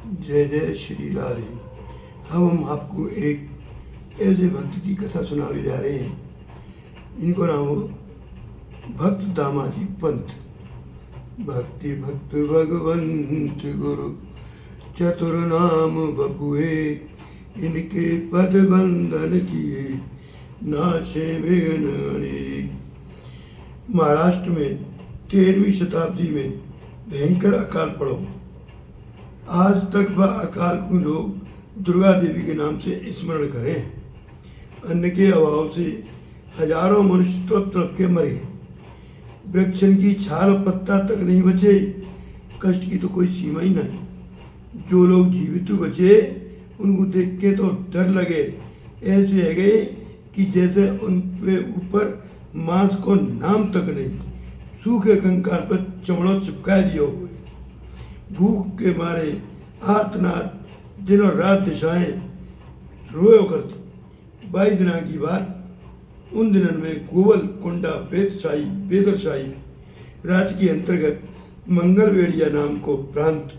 जय जय श्री राधे। हम आपको एक ऐसे भक्त की कथा सुनाने जा रहे हैं। इनको नाम हो भक्त दामाजी पंत। भक्ति भक्त भगवंत गुरु चतुर नाम बपुए, इनके पद बंधन किए नाशे विघ्न अनेक। महाराष्ट्र में 13वीं शताब्दी में भयंकर अकाल पड़ो। आज तक वह अकाल को लोग दुर्गा देवी के नाम से स्मरण करें। अन्न के अभाव से हजारों मनुष्य तड़प तड़प के मर गए। वृक्षन की छाल पत्ता तक नहीं बचे। कष्ट की तो कोई सीमा ही नहीं। जो लोग जीवित बचे उनको देख के तो डर लगे। ऐसे है गए कि जैसे उन पे ऊपर मांस को नाम तक नहीं, सूखे कंकाल पर चमड़ों चिपका दिया हुए। भूख के मारे आर्तनाद दिनों रात दिशाएं रोयो करती। 22 दिना की बात। उन दिनों में गोवल कुंडा बेदरशाही राज्य के अंतर्गत मंगलवेड़िया नाम को प्रांत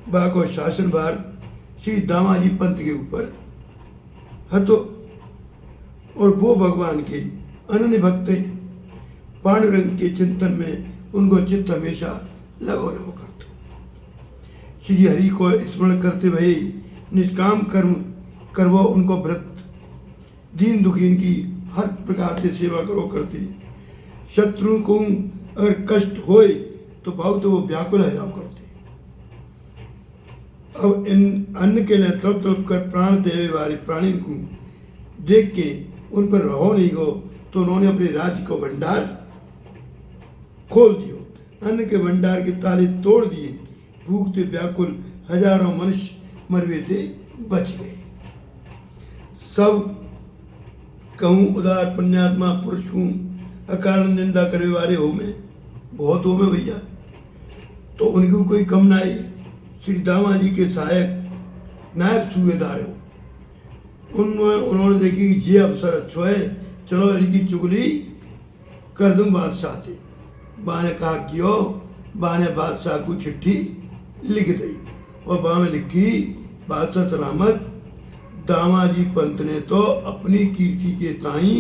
बाको शासन भार श्री दामाजी पंत के ऊपर हतो। और वो भगवान के अनन्य भक्त पांडुरंग के चिंतन में उनको चित्त हमेशा लगो रहो करता। श्री हरि को स्मरण करते हुए निष्काम कर्म करवो उनको व्रत। दीन दुखीन की हर प्रकार से सेवा करो करते। शत्रु को अगर कष्ट होए तो बहुत वो व्याकुल हो जाओ करते। अब इन अन्न के लिए तड़प तड़प कर प्राण देवे वाले प्राणी को देख के उन पर रहो नहीं हो तो उन्होंने अपने राज्य को भंडार खोल दियो। अन्न के भंडार के ताले तोड़ दिए। भूख से व्याकुल हजारों मनुष्य मरवे थे बच गए। सब कहूँ उदार पुण्यात्मा पुरुष हूँ, अकारण निंदा करे वाले हो में बहुत हो में भैया, तो उनको कोई कम ना आए। श्री दामाजी के सहायक नायब सूबेदार हो। उन्होंने देखी कि ये अवसर अच्छा है, चलो इनकी चुगली कर दूं बादशाह से। बा ने कहा क्यों? बा ने बादशाह को चिट्ठी लिख दी और बा में लिखी, बादशाह सलामत, दामाजी पंत ने तो अपनी कीर्ति के ताई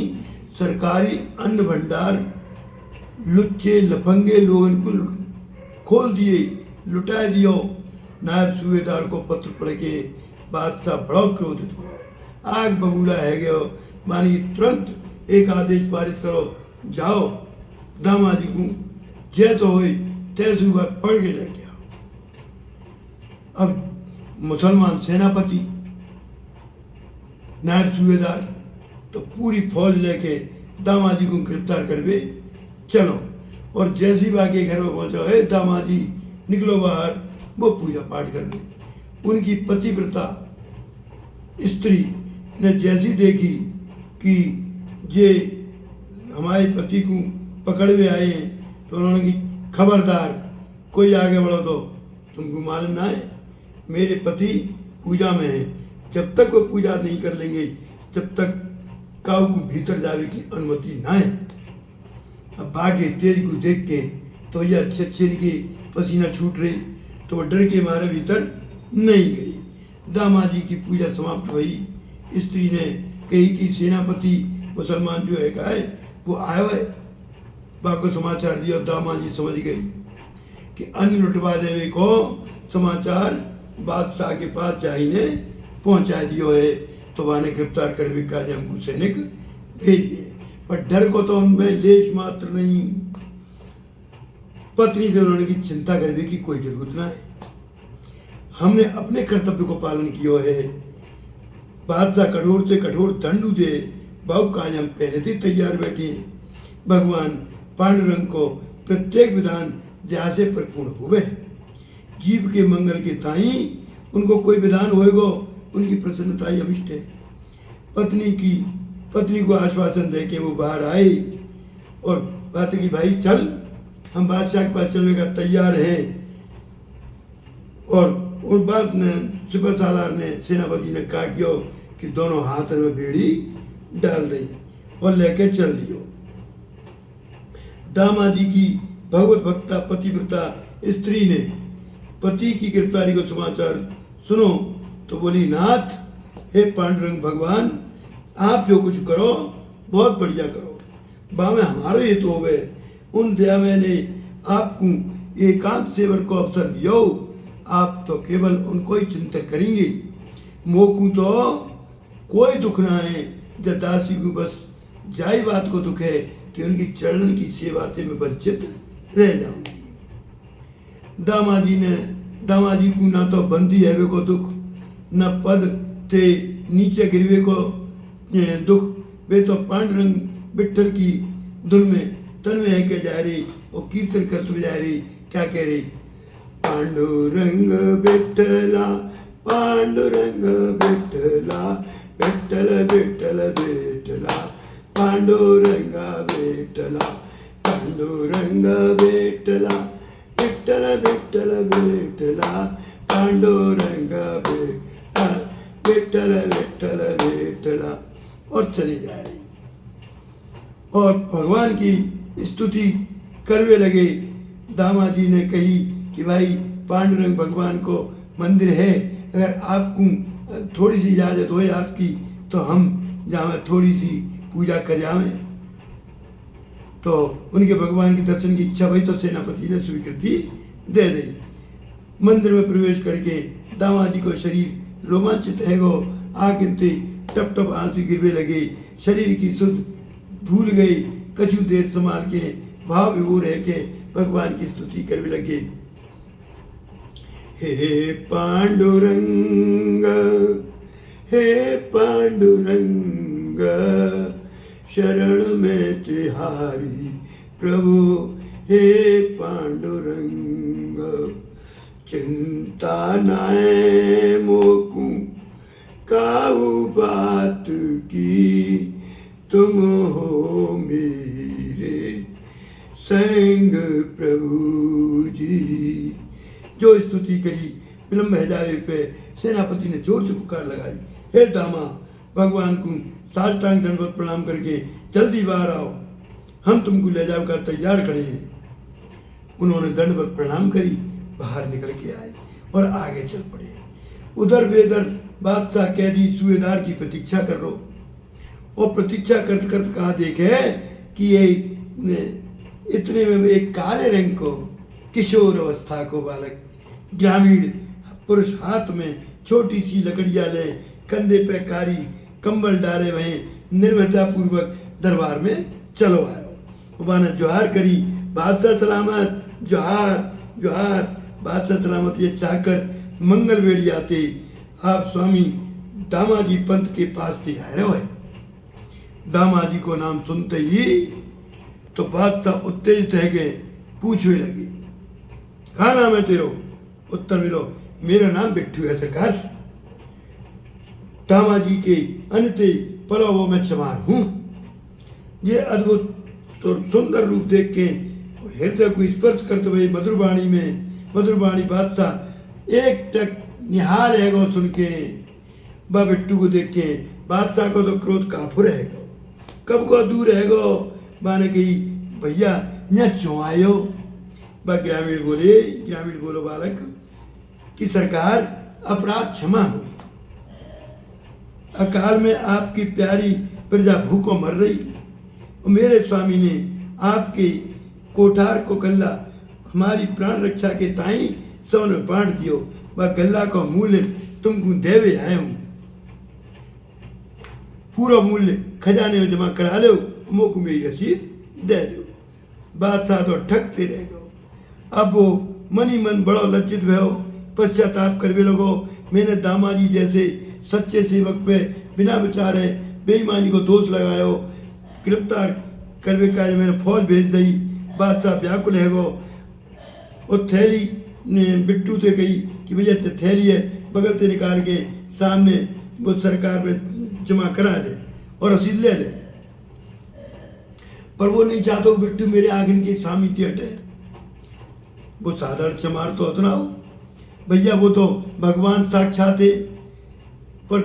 सरकारी अन्न भंडार लुच्चे लफंगे लोगों को खोल दिए, लुटा दियो। नायब सूबेदार को पत्र पढ़ के बादशाह बड़ा क्रोधित हुआ। आग बबूला है गयो। मानी तुरंत एक आदेश पारित करो, जाओ दामाजी को जय तो हो तैसु पढ़ के लेके आओ। अब मुसलमान सेनापति नायब सूबेदार तो पूरी फौज लेके दामाजी को गिरफ्तार करवे चलो। और जैसी बाकी घर में पहुंचो, हे दामाजी निकलो बाहर। वो पूजा पाठ कर गई। उनकी पतिव्रता स्त्री ने जैसी देखी कि ये हमारे पति को पकड़वे आए हैं तो उन्होंने की खबरदार, कोई आगे बढ़ो तो तुमको मालूम ना है मेरे पति पूजा में है। जब तक वो पूजा नहीं कर लेंगे तब तक काऊ को भीतर जाने की अनुमति ना है। अब भागे तेज को देख के तो ये अच्छे इनकी पसीना छूट रही तो वो डर के मारे भीतर नहीं गई। दामाजी की पूजा समाप्त हुई। स्त्री ने कही कि सेनापति मुसलमान जो है का है वो आया है। बाको समाचार दिया। दामाजी समझ गई कि अन्न लुटवा देवे को समाचार बादशाह के पास जाइने पहुंचा दियो है। तो वहां ने गिरफ्तार कर भी कहा हमको सैनिक भेजिए। पर डर को तो उनमें लेश मात्र नहीं। पत्नी से उन्होंने की चिंता करने की कोई जरूरत ना है। हमने अपने कर्तव्य को पालन किया है। बादशाह कठोर से कठोर दंड दे बहु काज हम पहले से तैयार बैठे। भगवान पांडुरंग को प्रत्येक विधान दया से परिपूर्ण हुए। जीव के मंगल के ताई उनको कोई विधान होएगो, उनकी प्रसन्नता ही अभिष्ट है। पत्नी को आश्वासन दे के वो बाहर आए और बात की भाई चल, हम बादशाह के पास चलने का तैयार हैं। और उस बात ने सिपह सालार ने सेनापति ने कहा क्यों कि दोनों हाथ में बेड़ी डाल दी और लेके चल दियो। दामाजी की भगवत भक्ता पतिव्रता स्त्री ने पति की गिरफ्तारी को समाचार सुनो। तो बोली, नाथ हे पांडुरंग भगवान, आप जो कुछ करो बहुत बढ़िया करो, बामे हमारो ये तो होवे, उन दया मैंने आपको एकांत सेवन को अवसर दियो, आप तो केवल उनको ही चिंतन करेंगे, मोकू तो कोई दुख ना है, जब दासी को बस जाई बात को दुख है कि उनकी चरणन की सेवा से मैं वंचित रह जाऊंगी। दामाजी को ना तो बंदी हैवे को दुख, न पद ते नीचे गिरवे को दुख, वे तो पांडुरंग विठल की धुन में तन्मय है के जा रही और कीर्तन करते जा रही। क्या कह रही? पांडुरंग विठला, पांडुरंग विठला, विठल विठल विठला, पांडुरंग विठला, पांडुरंग विठला, विठल विठल विठला, पांडुरंग विठल विठल विठला, और चली जा रही और भगवान की स्तुति करवे लगे। दामाजी ने कही कि भाई पांडुरंग भगवान को मंदिर है, अगर आपको थोड़ी सी इजाज़त हो आपकी तो हम जाए थोड़ी सी पूजा कर जाएं। तो उनके भगवान के दर्शन की इच्छा हुई तो सेनापति ने स्वीकृति दे दी। मंदिर में प्रवेश करके दामाजी को शरीर रोमांचित है गो, आंखें टप टप आंसू गिरवे लगे, शरीर की सुध भूल गई, कछु देर संभाल के भाव विभोर है के भगवान की स्तुति करने लगे। हे पांडुरंग, हे पांडुरंग, शरण में तिहारी प्रभु, हे पांडुरंग, चिंता नाए मोकू काऊ बात की, तुम हो मेरे संग प्रभु जी। जो स्तुति करी विलंब है जावे पे सेनापति ने जोर से पुकार लगाई, हे दामा, भगवान को साष्टांग दंडवत प्रणाम करके जल्दी बाहर आओ, हम तुमको ले जाओ का तैयार खड़े हैं। उन्होंने दंडवत प्रणाम करी, बाहर निकल के आए और आगे चल पड़े। उधर बेदर बादशाह कैदी सूबेदार की प्रतीक्षा कर रो, और प्रतीक्षा करते करते कहा देखे कि ये इतने में एक काले रंग को किशोर अवस्था को बालक ग्रामीण पुरुष हाथ में छोटी सी लकड़ियां ले, कंधे पे कारी कंबल डाले वहीं निर्भयता पूर्वक दरबार में चलो आयो। उबाने जोहार करी, बादशाह सलामत, जोहार जोहार। बादशाह सलामत ये चाहकर मंगल वेड़ी आते आप स्वामी दामाजी पंत के पास से आए रहे। दामाजी को नाम सुनते ही तो बादशाह उत्तेजित है गए, पूछने लगे, कहा नाम है तेरो? उत्तर मिलो, मेरा नाम बिट्टू है सरकार। दामाजी के अन्य पलावों में चमार हूं। ये अद्भुत और सुंदर रूप देख के हृदय को स्पर्श करते हुए मधुरवाणी बादशाह एक टक निहाल है गो सुन के। बा बिट्टू को देख के बादशाह को तो क्रोध काफुर है गो, कब को दूर है गो। बाने कही, भैया यहाँ क्यों आयो? बा ग्रामीण बोलो बालक कि सरकार अपराध क्षमा हुई, अकाल में आपकी प्यारी प्रजा भूखों मर रही, और मेरे स्वामी ने आपके कोठार को गल्ला हमारी प्राण रक्षा के ताई सौ ने बांट दियो, वह गल्ला का मूल्य तुमको देवे आए हूं, पूरा मूल्य खजाने में जमा करा लो, मोको मेरी रसीद दे दो। बादशाह तो ठगते रह गो। अब वो मनी मन बड़ा लज्जित भयो, पश्चाताप करवे लगो, मैंने दामाजी जैसे सच्चे सेवक पे बिना विचारे बेईमानी को दोष लगायो, गिरफ्तार करवे का मैंने फौज भेज दी। बादशाह व्याकुल है गो। और थैली ने बिट्टू से कही कि भैया थैली है, बगल से निकाल के सामने वो सरकार में जमा करा दे और रसीद ले ले। पर वो नहीं चाहता बिट्टू मेरे आगे की सामी हटे। वो साधारण चमार तो उतना हो भैया, वो तो भगवान साक्षात है, पर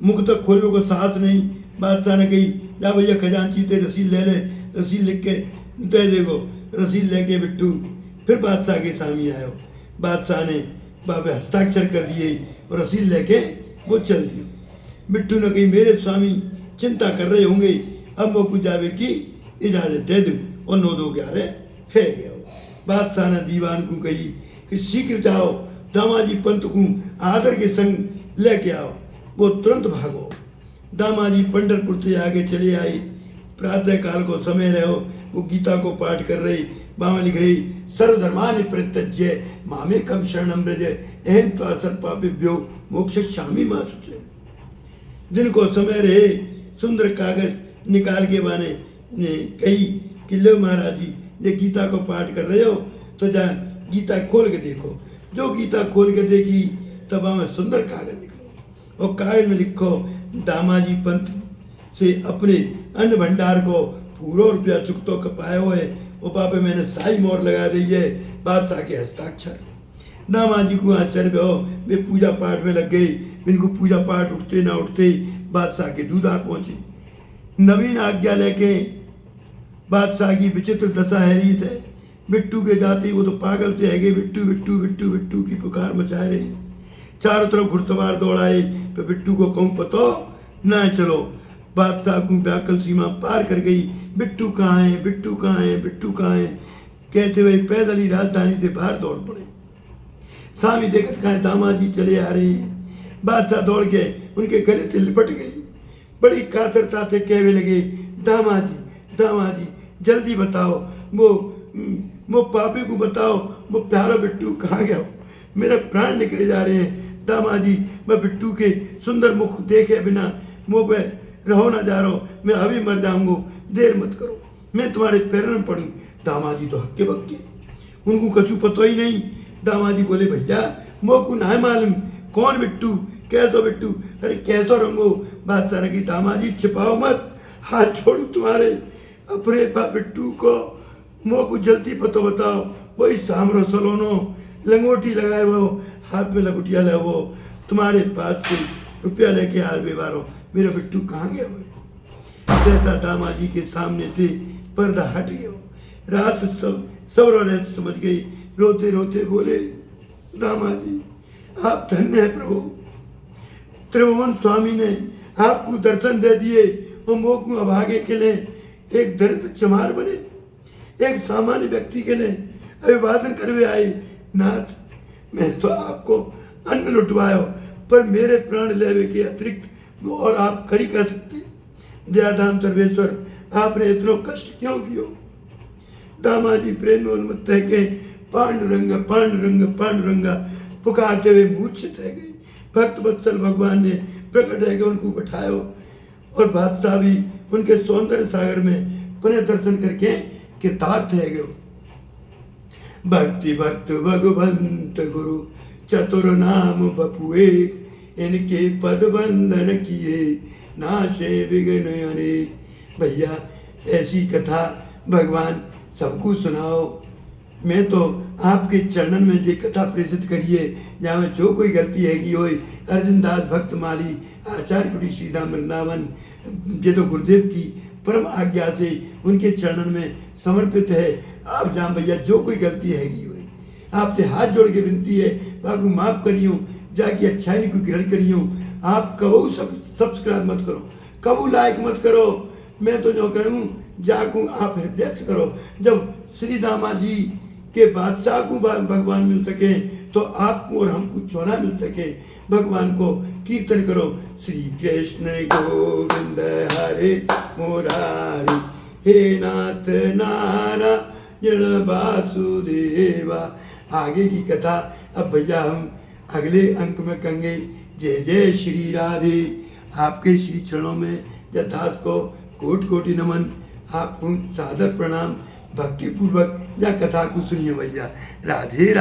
मुख तक खोलने को साहस नहीं। बादशाह ने कही, जा भैया खजांची ते रसीद ले ले, रसीद लिख के दे देगो। रसीद लेके बिट्टू फिर बादशाह के सामने आयो। बादशाह ने बाबे हस्ताक्षर कर दिए और रसीद लेके वो चल दियो। बिट्टू ने कही मेरे स्वामी चिंता कर रहे होंगे, अब मोकू जावे की इजाजत दे दो और 9-2-11 है गया। बादशाह ने दीवान को कही कि शीघ्र जाओ, दामाजी पंत को आदर के संग लेके आओ। वो तुरंत भागो। दामाजी पंढरपुर से आगे चले आए। प्रातः काल को समय रहो, वो गीता को पाठ कर रही। बामा लिख रही सर्वधर्मानि परित्यज्य मामेकं शरणं व्रज अहं त्वा सर्वपापेभ्यो मोक्षयिष्यामि मा शुचे। दिन को समय रहे, सुंदर कागज निकाल के बाने कही कि लो महाराज जी, ये गीता को पाठ कर रहे हो तो जा गीता खोल के देखो। जो गीता खोल के देखी तब हमें सुंदर कागज निकलो और कागज में लिखो दामाजी पंत से अपने अन्न भंडार को पूरा रुपया चुकतो कपाए हुए उपा पे मैंने साई मोहर लगा दी है, बादशाह के हस्ताक्षर। दामाजी को आश्चर्य हो, वे पूजा पाठ में लग गई। इनको पूजा पाठ उठते ना उठते बादशाह के दूधार पहुंची। नवीन आज्ञा लेके बादशाह की विचित्र दशा है रीत है। बिट्टू के जाती वो तो पागल से है गए, बिट्टू बिट्टू बिट्टू बिट्टू की पुकार मचाए रही। चारों तरफ घुड़सवार दौड़ाए, तो बिट्टू को कहूँ पतो ना चलो। बादशाह को व्याकुल सीमा पार कर गई। बिट्टू कहाँ है, बिट्टू कहाँ है, बिट्टू कहाँ है कहते हुए पैदल ही राजधानी से बाहर दौड़ पड़े। स्वामी देखत कहाँ दामाजी चले आ रहे हैं। बादशाह दौड़ के उनके गले से लिपट गई। बड़ी कातरता से कहने लगे दामाजी दामाजी जल्दी बताओ, वो पापी को बताओ, वो प्यारा बिट्टू कहाँ गया हो, मेरे प्राण निकले जा रहे हैं। दामाजी मैं बिट्टू के सुंदर मुख देखे बिना मुँह पे रहो ना जा रहा हूँ, मैं अभी मर जाऊंगा, देर मत करो, मैं तुम्हारे पैरों में पड़ूं। दामाजी तो हक्के बक्के, उनको कछु पता ही नहीं। दामाजी बोले भैया मोको ना मालूम कौन बिट्टू, कैसो बिट्टू, अरे कैसो रंगो। बादशाह ने कही दामाजी छिपाओ मत, हाथ छोड़ू तुम्हारे, अपने बिट्टू को मोको जल्दी पतो बताओ। वही सामरो सलोनो लंगोटी लगाए वो, हाथ में लंगोटिया ले वो, तुम्हारे पास से रुपया लेके आ बेवारो, मेरा बिट्टू कहाँ गया हुआ। सहसा दामाजी के सामने थे, पर्दा हट गया। रात से सब रोने से समझ गई। रोते रोते बोले दामाजी आप धन्य है प्रभु, त्रिभुवन स्वामी ने आपको दर्शन दे दिए और मोको अभागे के लिए एक दरिद्र चमार बने, एक सामान्य व्यक्ति के लिए अभिवादन करवे आए। नाथ मैं तो आपको अन्न लुटवायो, पर मेरे प्राण लेवे के अतिरिक्त और आप करी कर सकते। दयाधाम सर्वेश्वर आपने इतना कष्ट क्यों कियो। दामाजी प्रेम में उन्मत्त है के पांडुरंग पांडुरंग पांडुरंगा पुकारते हुए मूर्छित है गई। भक्त वत्सल भगवान ने प्रकट है उनको बैठायो और बादशाह भी उनके सौंदर्य सागर में पुनः दर्शन करके कृतार्थ है गयो। भक्ति भक्त भगवंत गुरु चतुर नाम बपुए, इनके पद बंधन किए नाशे विघ्न अनेक। भैया ऐसी कथा भगवान सबको सुनाओ। मैं तो आपके चरणन में ये कथा प्रेषित करिए, जहाँ में जो कोई गलती हैगी हो। अर्जुन दास भक्त माली आचार्य कुटी श्रीधाम वृंदावन, ये तो गुरुदेव की परम आज्ञा से उनके चरणन में समर्पित है। आप जान भैया जो कोई गलती हैगी हो, आपसे हाथ जोड़ के विनती है, बाकी माफ करियो, जाके अच्छाई को ग्रहण करियो। आप कबू सब्सक्राइब मत करो, कबू लाइक मत करो, मैं तो जो करूँ जाकू आप हृदय करो। जब श्री दामाजी के बादशाह को भगवान मिल सके तो आपको और हमको चौना मिल सके। भगवान को कीर्तन करो, श्री कृष्ण गोविंद हरे मुरारी, हे नाथ नारायण वासुदेवा। आगे की कथा अब भैया हम अगले अंक में कहेंगे। जय जय श्री राधे। आपके श्री चरणों में यथार्थ को कोटि कोटि नमन, आपको सादर प्रणाम। भक्ति पूर्वक या कथा को सुनिए भैया। राधे राधे।